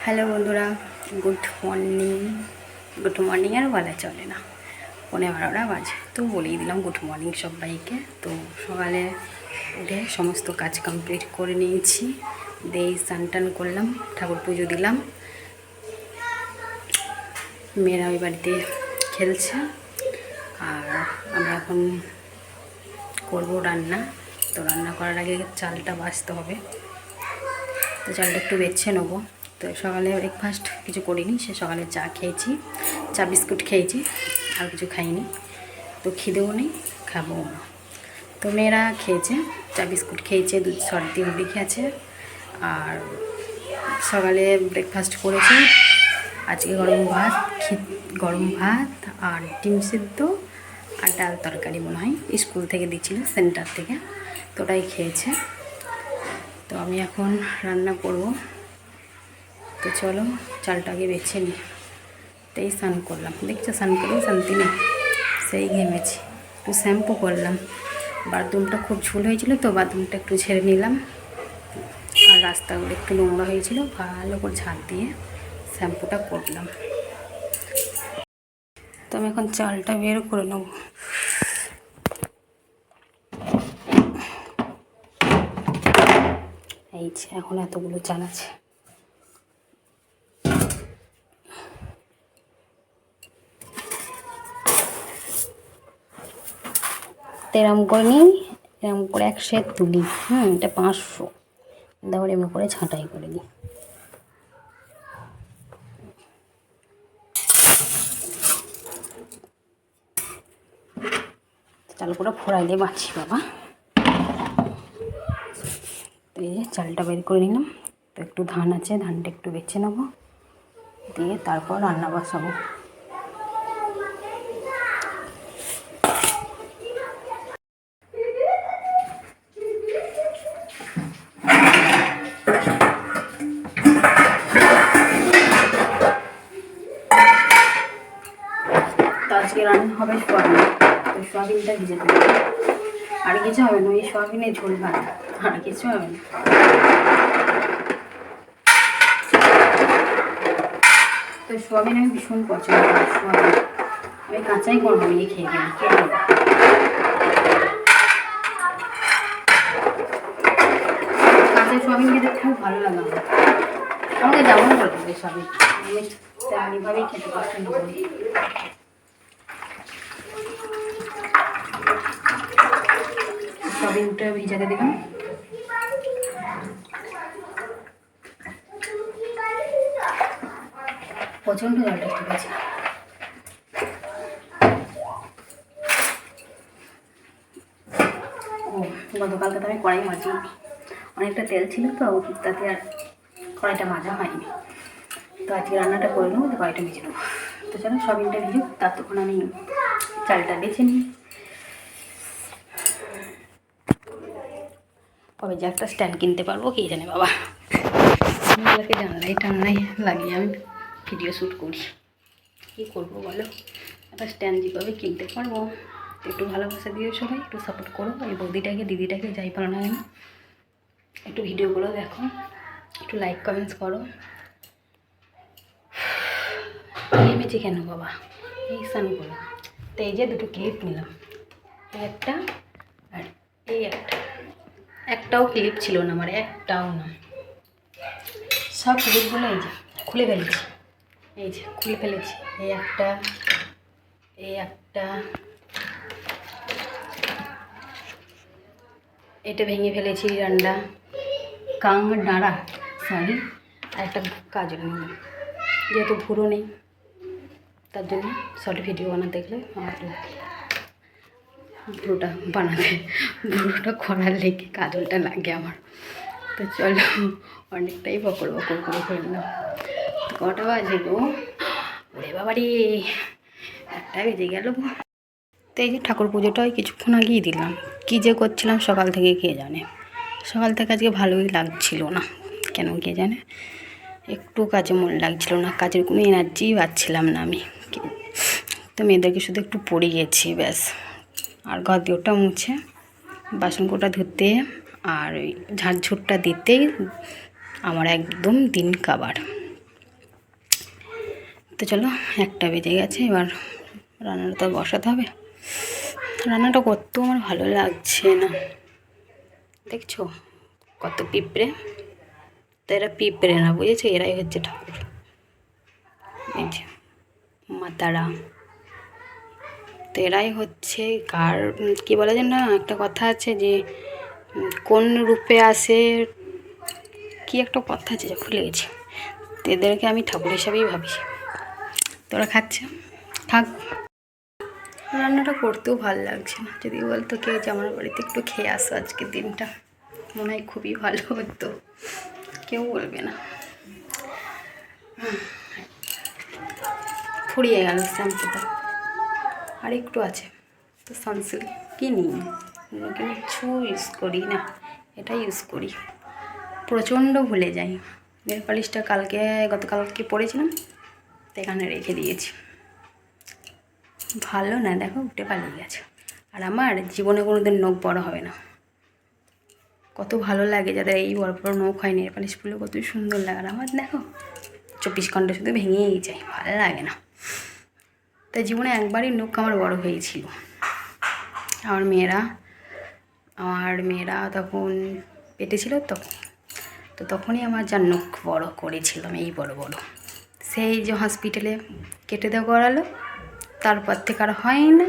Hello বন্ধুরা, good morning. Good morning আর বলা চলে না, 11:30 বাজে, তো বলেই দিলাম গুড মর্নিং সবাইকে। তো সকালে উঠে সমস্ত কাজ কমপ্লিট করে নিয়েছি, দিয়ে স্নান টান করলাম, ঠাকুর পুজো দিলাম। মেয়েরা ওই বাড়িতে খেলছে আর আমরা এখন করব রান্না। তো রান্না করার আগে চালটা বাছতে হবে, তো চালটা একটু বেছে নেবো। তো সকালে ব্রেকফাস্ট কিছু করিনি, সে সকালে চা খেয়েছি, চা বিস্কুট খেয়েছি, আর কিছু খাইনি। তো খিদেও নেই, খাবো না। তো মেয়েরা খেয়েছে, চা বিস্কুট খেয়েছে, দুধ সর্দি মুড়ি খেয়েছে। আর সকালে ব্রেকফাস্ট করেছে আজকে গরম ভাত আর ডিম সিদ্ধ আর ডাল তরকারি, মনে হয় স্কুল থেকে দিচ্ছিল, সেন্টার থেকে, তো ওটাই খেয়েছে। তো আমি এখন রান্না করব। তো চলো চালটাকে বেছে নিই। তো এই স্নান করলাম, দেখছো স্নান করেও শান্তি নেই, সেই ঘেমেছি। একটু শ্যাম্পু করলাম, বাথরুমটা খুব ঝুল হয়েছিল, তো বাথরুমটা একটু ঝেড়ে নিলাম। আর রাস্তাগুলো একটু নোংরা হয়েছিল, ভালো করে ঝাঁট দিয়ে শ্যাম্পুটা করলাম। তো আমি এখন চালটা বের করে নেব। এই যে এখন এতগুলো চাল আছে। এরম করে নিই, এরম করে এক সেট তুলি, এটা 500, তারপরে এমনি করে ছাঁটাই করে দিই। চাল করে ফোড়াই দিয়ে বাঁচি বাবা। তো এই যে চালটা বের করে নিলাম। তো একটু ধান আছে, ধানটা একটু বেছে নেবো, দিয়ে তারপর রান্না বসাবো। তো আজকে রান্না হবে সোয়াবিন। তো সোয়াবিনটা ভিজে দেবো, আর কিছু হবে না, ওই সোয়াবিনের ঝোল ভাত, আর কিছু হবে না। তো সোয়াবিন আমি ভীষণ পছন্দ করি, সোয়াবিন আমি কাঁচাই করবো, নিয়ে খেয়ে গেলে কাঁচা সোয়াবিন খেতে খুব ভালো লাগে আমার। আমাকে যেমন করবে সোয়াবিন, আমি তেমনিভাবেই খেতে পছন্দ করি। সোয়াবিনটা ভিজাতে দিলাম। প্রচণ্ড জলটা ঠিক আছে। ও গতকালকে তো আমি কড়াই মাজিনি, অনেকটা তেল ছিল, তো তাতে আর কড়াইটা মাজা হয়নি। তো আজকে রান্নাটা করে নেবো, তো কড়াইটা ভেজে নেবো। তো চলো সোয়াবিনটা ভিজুক, ততক্ষণ আমি চালটা বেছে নিই। কবে যে একটা স্ট্যান্ড কিনতে পারবো কে জানে বাবা। আমাকে জানলাই লাগিয়ে আমি ভিডিও শ্যুট করি, কী করবো বলো। একটা স্ট্যান্ড যেভাবে কিনতে পারবো, একটু ভালোবাসা দিও সবাই, একটু সাপোর্ট করো। এই বৌদিটাকে দিদিটাকে যাই পারো না কেন, একটু ভিডিওগুলো দেখো, একটু লাইক কমেন্টস করো। নেমেছি কেন বাবা, এই স্নান করো। তো এই যে দুটো ক্লিপ নিলাম, এই একটা আর এই একটা, একটাও ক্লিপ ছিল না আমার, একটাও না। সব ক্লিপগুলো এই যে খুলে ফেলেছি, এই যে খুলে ফেলেছি। এই একটা, এই একটা, এটা ভেঙে ফেলেছি, ডান্ডা ডাঁড়া, সরি। আর একটা কাজল নিলাম, যেহেতু ভুরো নেই তার জন্য শর্ট ভিডিও বানাতে গেলে আমার ভুরোটা করার লেগে কাজলটা লাগে আমার। তো চলো অনেকটাই বকর করে ফেললাম। কটা বাজে গো, ওরে বাবারে, একটা বেজে গেল। তো এই যে ঠাকুর পুজোটাই কিছুক্ষণ আগেই দিলাম। কী যে করছিলাম সকাল থেকে কে জানে, সকাল থেকে আজকে ভালোই লাগছিল না, কেন কে জানে, একটু কাজে মন লাগছিল না, কাজের কোনো এনার্জিই পাচ্ছিলাম না আমি। তো মেয়েদেরকে শুধু একটু পড়িয়েছি ব্যাস। আর ঘর দিওটা মুছে বাসনকোটা ধুতে আর ওই ঝাড়ঝুড়টা দিতেই আমার একদম দিন কাবার। তো চলো, 1টা বেজে গেছে, এবার রান্নাটা তো বসাতে হবে। রান্নাটা করতেও আমার ভালো লাগছে না, দেখছো কত পিঁপড়ে। তো এরা পিঁপড়ে না, বুঝেছো, এরাই হচ্ছে ঠাকুর। এই যে মাতারা, তো এরাই হচ্ছে কার কী বলে যেন একটা কথা আছে যে কোন রূপে আসে, কি একটা কথা আছে, যা ভুলে গেছি। তো এদেরকে আমি ঠাকুর হিসাবেই ভাবি। তোরা খাচ্ছে, থাক। রান্নাটা করতেও ভালো লাগছে না, যদি বলতো কেউ যে আমার বাড়িতে একটু খেয়ে আসো আজকের দিনটা, মনে হয় খুবই ভালো হতো। কেউ বলবে না। ফুরিয়ে গেল শ্যাম্পুটা, আর একটু আছে। তো সানসিল্ক কিনি, অন্য কিছু ইউজ করি না, এটা ইউজ করি। প্রচণ্ড ভুলে যাই। নেল পালিশটা গতকালকে পরেছিলাম, তো এখানে রেখে দিয়েছি। ভালো না, দেখো উঠে পালিয়ে গেছে। আর আমার জীবনে কোনো দিন নখ বড় হবে না। কত ভালো লাগে যাদের এই বড় বড় নখ হয়, নেল পালিশগুলো কত সুন্দর লাগে। আর আমার দেখো 24 ঘন্টা শুধু ভেঙেই যায়, ভালো লাগে না। তাই জীবনে একবারই নখ আমার বড় হয়েছিল। আমার মেয়েরা তখন পেটে ছিল, তো তখনই আমার যা নখ বড় করেছিলাম, এই বড় বড়, সেই যে হসপিটালে কেটে দেওয়া করালো, তারপর থেকে আর হয় না।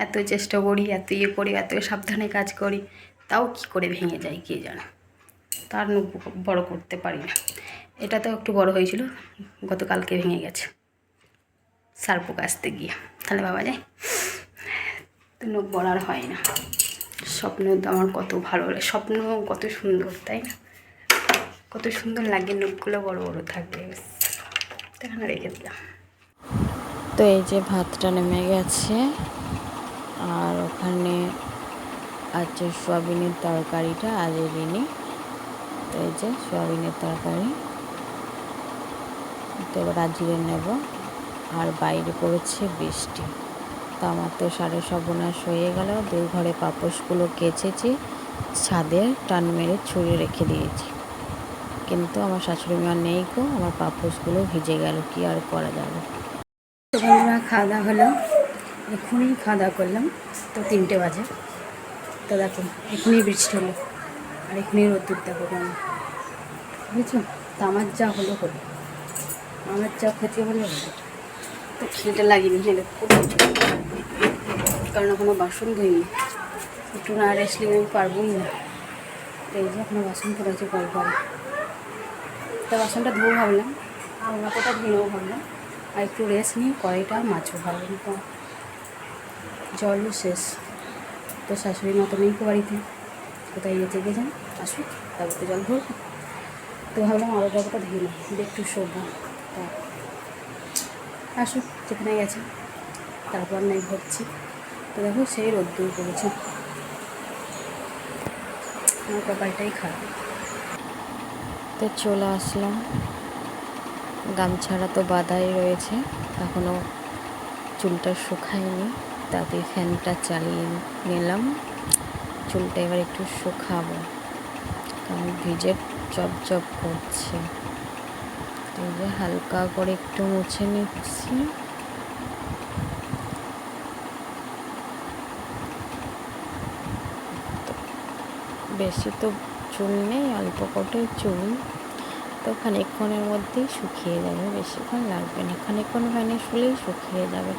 এত চেষ্টা করি, এত করি, এত সাবধানে কাজ করি, তাও কি করে ভেঙে যায় কে জানে। তার নখ বড় করতে পারি না। এটা তো একটু বড় হয়েছিল, গতকালকে ভেঙে গেছে সার্পো কাচতে গিয়ে। তাহলে ভাবা যায়, তো নখ বড় আর হয় না। স্বপ্ন তো আমার কত ভালো লাগে, স্বপ্ন কত সুন্দর, তাই না? কত সুন্দর লাগে নখগুলো বড় বড় থাকবে। এখানে রেখে দিলাম। তো এই যে ভাতটা নেমে গেছে, আর ওখানে আছে সোয়াবিনের তরকারিটা আজেরিনি। তো এই যে সোয়াবিনের তরকারি, তো এবার আজিরে নেব। আর বাইরে পড়েছে বৃষ্টি, তো আমার তো সাড়ে সর্বনাশ হয়ে গেল। 2 ঘরে পাপোশগুলো কেচেছি, ছাদে টান মেরে ছুঁড়ে রেখে দিয়েছি, কিন্তু আমার শাশুড়ি মা নেই গো, আমার পাপোশগুলো ভিজে গেল, কি আর করা যাবে। তো বন্ধুরা, খাওয়া দাওয়া হলো, এক্ষুনি খাওয়া দাওয়া করলাম, তো 3টে বাজে। তো দেখো এখনই বৃষ্টি হলো, আর এখনই রোদ্দুর দেখো কেমন, বুঝছো? তো আমার যা হলো, আমার যা ক্ষতি হলো। তো খিলটা লাগিয়ে নিলে, কারণ এখনো বাসন ধুইনি, একটু না রেস্টলি আমি পারবই না। তো এই যে এখনো বাসন পড়েছে কল করে, তো বাসনটা ধুবো ভাবলাম, আর মাথাটা ধুয়েও ভাবলাম, আর একটু রেস্ট নিয়ে কড়াইটা মাছও ভাবলাম। তো জলও শেষ, তো শাশুড়ি মা তো নেই বাড়িতে, কোথায় গেছে কে যান, আসুক তারপর তো জল ভরবো। তো ভাবলাম আরও জলটা ধুয়ে নিই, একটু শোবো, তা আসুক যেখানে গেছে, তারপর নাই ভরছি। তো দেখো সেই রোদ্দুর পড়েছে, আমার কপালটাই খারাপ। তো চলে আসলাম, গামছাড়া তো বাঁধাই রয়েছে, এখনও চুলটা শুকায়নি, তাতে ফ্যানটা চালিয়ে নিলাম। চুলটা এবার একটু শুকাবো, কারণ ভিজে চপ করছে। এই যে হালকা করে একটু মুছে নিচ্ছি। বেশি তো চুল নেই, অল্প কটে চুল, তো খানিকক্ষণের মধ্যেই শুকিয়ে যাবে, বেশিক্ষণ লাগবে না, খানিকক্ষণ ফ্যানে শুলেই শুকিয়ে যাবে।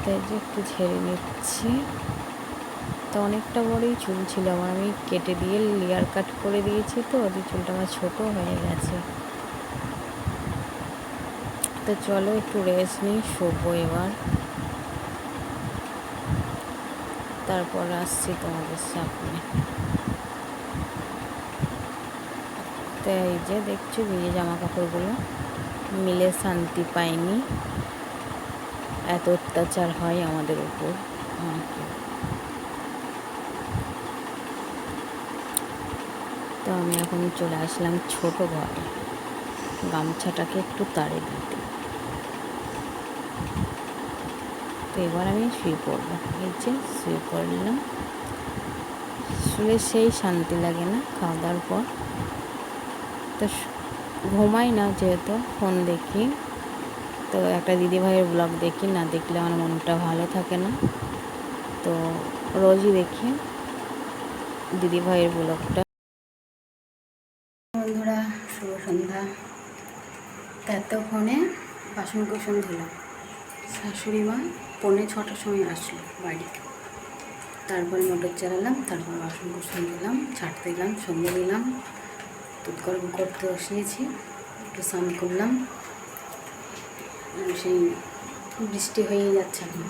তাই যে একটু ঝেড়ে নিচ্ছি। তো অনেকটা বড়ই চুল ছিল আমার, আমি কেটে দিয়ে লেয়ার কাট করে দিয়েছি, তো ওদের চুলটা আমার ছোটো হয়ে গেছে। তো চলো একটু রেস্ট নিই, শোবো এবার, তারপর আসছি তোমাদের সামনে। তো এই যে দেখছো ভিজে জামা কাপড়গুলো মিলে শান্তি পাইনি, এত অত্যাচার হয় আমাদের উপর। তো আমি এখন চলে আসলাম ছোট ঘরে, গামছাটাকে একটু তাড়ে দিতে। তো এবার আমি শুয়ে পড়বো, এই যে শুয়ে পড়লাম। শুলে সেই শান্তি লাগে না খাওয়া দাওয়ার পর, তো ঘুমাই না যেহেতু ফোন দেখি, তো একটা দিদিভাইয়ের ব্লগ দেখি, না দেখলে আমার মনটা ভালো থাকে না, তো রোজই দেখি দিদিভাইয়ের ব্লগটা। বন্ধুরা শুভ সন্ধ্যা। এতক্ষণে বাসন কুসন ধুলাম। শাশুড়ি মা 6:45 সময় আসলো বাড়ি, তারপরে মোটর চালালাম, তারপর বাসন কুসন দিলাম, ছাড়তে দিলাম, সন্ধ্যে দিলাম, দুধ করতে বসিয়েছি, একটু স্নান করলাম। সেই বৃষ্টি হয়ে যাচ্ছে এখন,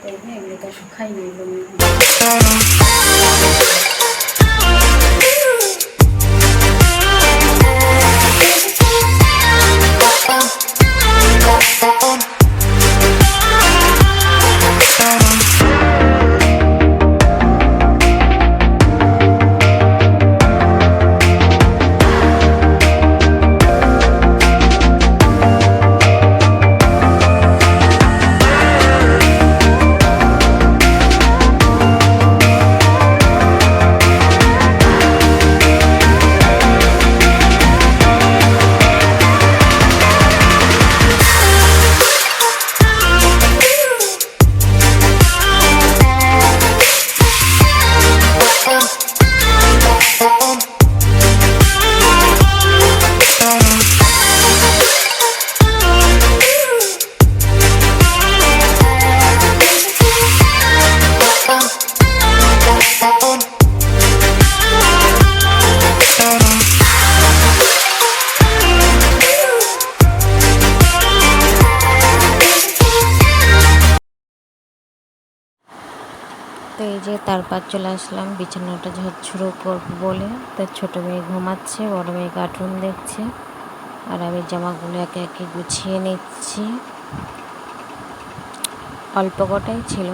তাই এগুলো তো শুকাইনি, এগুলো তো এই যে তারপর চলে আসলাম বিছানাটা ঝরঝরো করবো বলে। তার ছোটো মেয়ে ঘুমাচ্ছে, বড় মেয়ে কার্টুন দেখছে, আর আমি জামাগুলো একে একে গুছিয়ে নিচ্ছি। অল্প কটাই ছিল,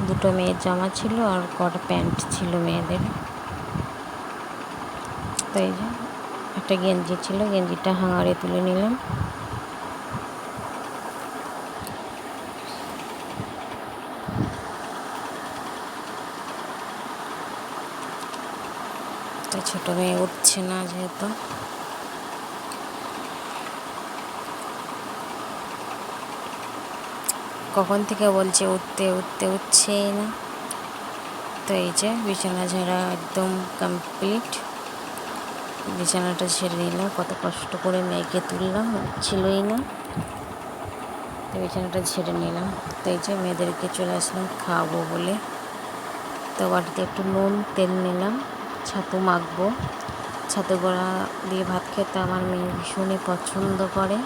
2টো মেয়ের জামা ছিল আর কটা প্যান্ট ছিল মেয়েদের। তো এই যে একটা গেঞ্জি ছিল, গেঞ্জিটা হাঙারে তুলে নিলাম। তো ছোটো মেয়ে উঠছে না যেহেতু, কখন থেকে বলছে উঠতে উঠতে উঠছেই না। তো এই যে বিছানা ঝাড়া একদম কমপ্লিট, বিছানাটা ঝেড়ে নিলাম, কত কষ্ট করে মেয়েকে তুললাম, ছিলই না, তো বিছানাটা ঝেড়ে নিলাম। তো এই যে মেয়েদেরকে চলে আসলাম খাওয়াবো বলে। তো বাটিতে একটু নুন তেল নিলাম, ছাতু মাখবো। ছাতু গড়া দিয়ে ভাত খেতে আমার মেয়ে ভীষণই পছন্দ করে,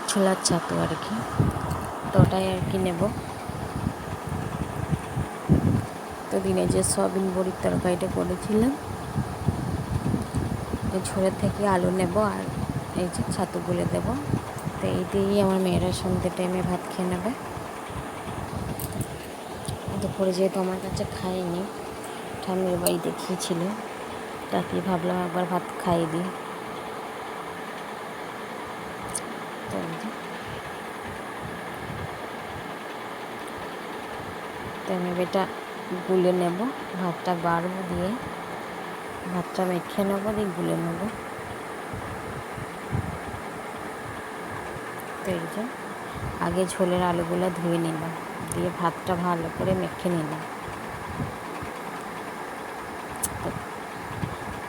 ছোলার ছাতু আর কি, তো ওটাই আর কি নেব। তো দিনে যে সয়াবিন বড়ির তরকারিটা করেছিলাম, ওই ঝোলের থেকে আলু নেব আর এই যে ছাতু গুলে দেবো। তো এই দিয়েই আমার মেয়েরা সন্ধ্যে টাইমে ভাত খেয়ে নেবে। দুপুরে যেহেতু আমার কাছে খাইনি, ঠাম্মির বাড়ি দেখিয়েছিল, তাকে ভাবলাম একবার ভাত খাইয়ে দিই। তো আমি এটা গুলে নেব, ভাতটা বাড়বো, দিয়ে ভাতটা মেখে নেবো, দিয়ে গুলে নেব। তো এই যে আগে ঝোলের আলুগুলো ধুয়ে নিলাম, দিয়ে ভাতটা ভালো করে মেখে নিলাম।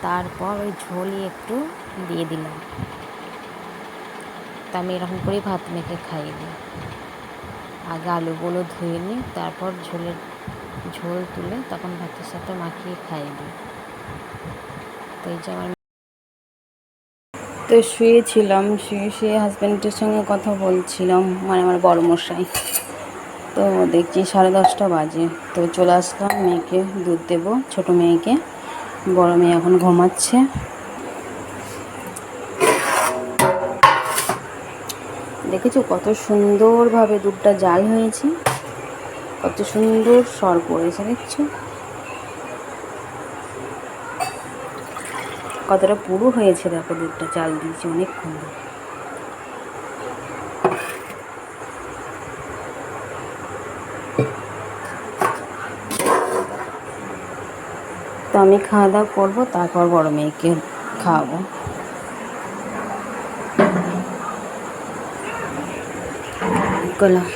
তারপর ওই ঝোলই একটু দিয়ে দিলাম। তা আমি এরকম করেই ভাত মেখে খাইয়ে দিই। আগে আলুগুলো ধুয়ে নিই, তারপর ঝোল তুলে তখন ভাতের সাথে মাখিয়ে খাইয়ে দিই। তো এই যে আমার তো শুয়েছিলাম, শুয়ে হাজব্যান্ডের সঙ্গে কথা বলছিলাম, মানে আমার বড় মশাই। তো দেখছি 10:30 বাজে, তো চলে আসলাম মেয়েকে দুধ দেবো, ছোটো মেয়েকে। বড় মেয়ে এখন ঘুমাচ্ছে। দেখেছো কত সুন্দরভাবে দুধটা জাল হয়েছে, কত সুন্দর সর পড়েছে, দেখছো কতটা পুরো হয়েছে, দেখো দুধটা জাল দিয়েছে অনেকক্ষণ। তো আমি খাওয়া দাওয়া করবো, তারপর বড় মেয়েকে খাওয়াবো। করলাম।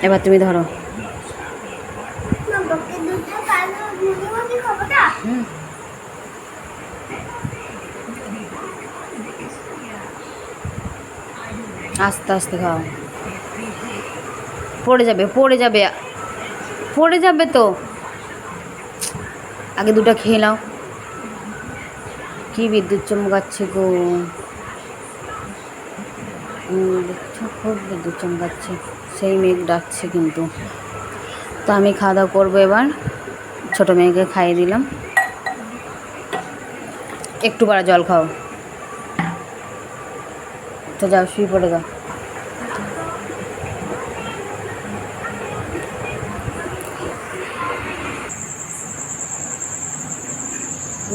এবার তুমি ধরো। হুম, আস্তে আস্তে খাও, পড়ে যাবে পড়ে যাবে পড়ে যাবে তো। আগে দুটো খেয়ে নাও। কি বিদ্যুৎ চমকাচ্ছে গো, দেখছো খুব বিদ্যুৎ চমকাচ্ছে, সেই মেঘ ডাকছে কিন্তু। তো আমি খাওয়া দাওয়া করবো এবার, ছোটো মেয়েকে খাইয়ে দিলাম। একটু পরে জল খাও, তো যাও শুয়ে পড়ে দাও।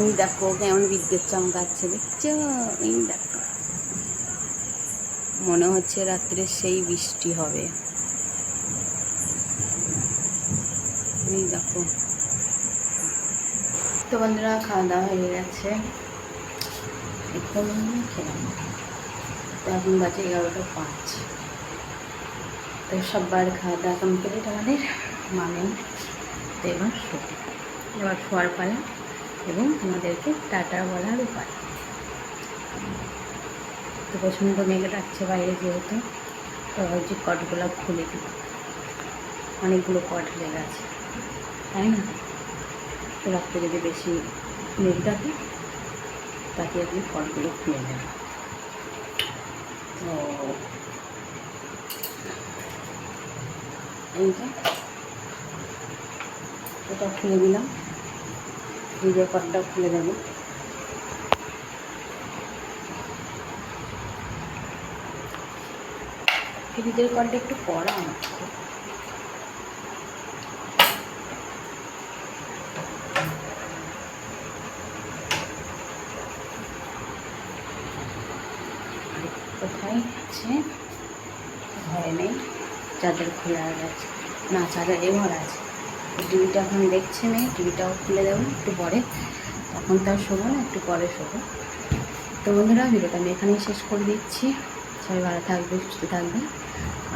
এই দেখো কেমন বিদ্যুৎ চমকাচ্ছে, দেখছো? এই দেখো, মনে হচ্ছে রাত্রে সেই বৃষ্টি হবে। এই দেখো। তো বন্ধুরা খাওয়া দাওয়া হয়ে গেছে, একটু খেলাম। তো এখন বাজে 11:05। তো সবার খাওয়া দাওয়া কমপ্লিট আমাদের, মানে তো এবার শোবো, এবার শোয়ার পালা এবং তোমাদেরকে টাটা বলার উপায়। তো প্রচণ্ড মেঘ ডাকছে বাইরে যেহেতু, তো ভাবছি কটগুলো খুলে দিই, অনেকগুলো কট লেগে আছে, তাই না? তো রাত্রে যদি বেশি মেঘ ডাকে তাকে আপনি কটগুলো খুলে দেন। তো এই যে এটা খুলে দিলাম, নিজের কটটাও খুলে দেবো। ফ্রিজের কলটা একটু কড়া আমার, কোথায় আছে? ঘরে নেই, চাদর খোলা গেছে, না চাদর ঘর আছে। টিভিটা এখন দেখছে মেয়ে, টিভিটাও খুলে দেবো একটু পরে, তখন তো আর শোবো না, একটু পরে শোবো। তো বন্ধুরা ভিডিওটা আমি এখানেই শেষ করে দিচ্ছি। সবাই ভালো থাকবে, সুস্থ থাকবে,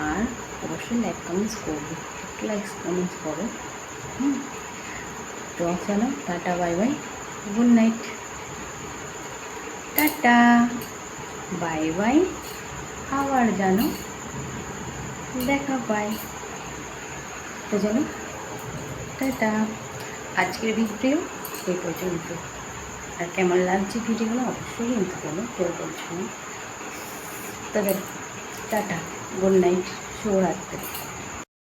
আর অবশ্যই লাইক কমেন্টস করবে, একটু লাইক কমেন্টস করো। তো চলো tata, bye bye, good night, tata bye bye, আবার জানো দেখা পাই। তো চলো টাটা। আজকের ভিডিও এই পর্যন্ত, আর কেমন লাগছে ভিডিওগুলো অবশ্যই কিন্তু বলো, কেউ বলছো না। তবে টাটা, গুড নাইট, শুভরাত্রি।